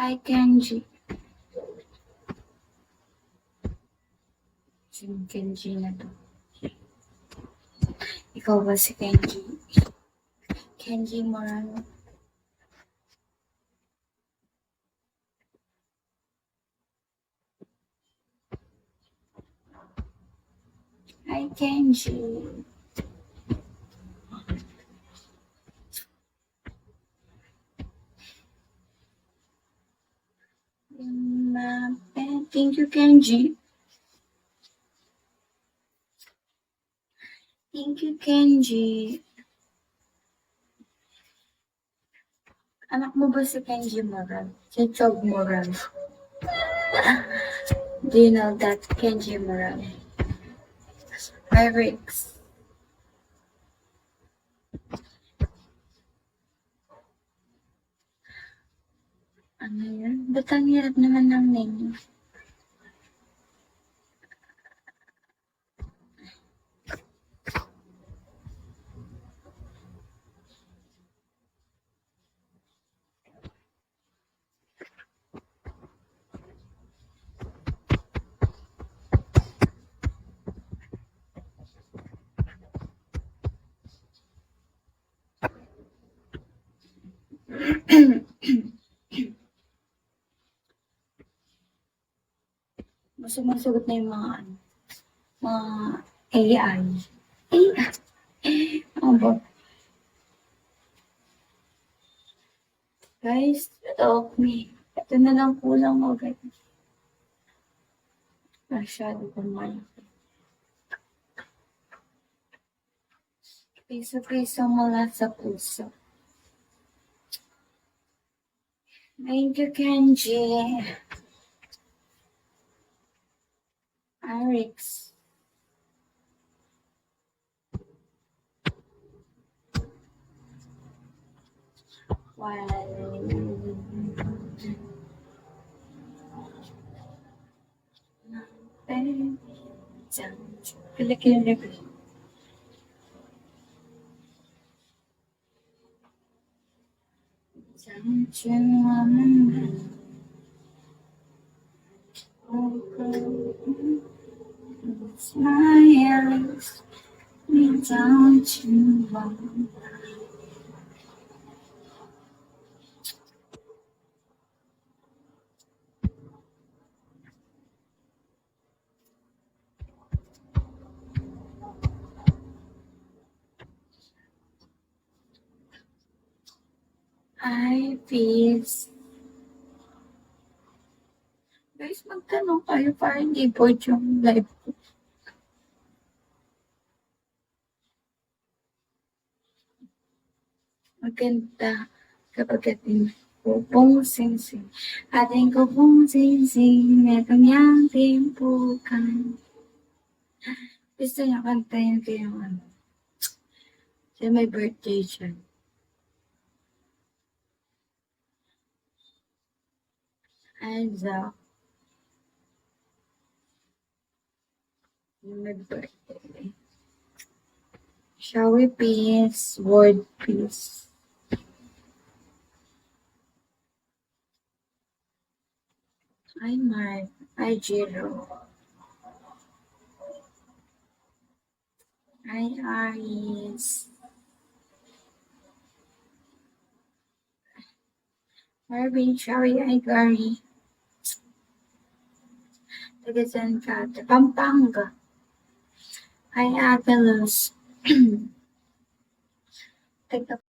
Hi, Kenji. Si Kenji na to. Ikaw ba si Kenji? Kenji Morano. Hi, Kenji. Thank you, Kenji. Thank you, Kenji. Anak mo ba si Kenji Moran? Si Chog Moran? Do you know that Kenji Moran? Hi, Rix. Ano yun? Ba't ang hirap naman ng name? Sumasagot na yung mga AI. Ano ba? Guys, talk me. Ito na lang kulang mo, guys. Masyado kong malaki. Piso-piso mula sa puso. Thank you, Kenji. Arix. Smiles me down to one. Hi, peace. Guys, magtanong kayo para hindi po yung live ko. Maganda kapag ating kupong sing-sing. Ating kupong sing-sing, metong yang timpukan. Gusto niya kantayin ko yung ano. Kasi may birthday siya. Isaac. May birthday. Shall we peace? Word peace. Hi, Mark. Hi, Jiro. Hi, Aries. Marvin, Shari, hi, Gary. Taga saan ka? Pampanga. Hi, Apelos. Taga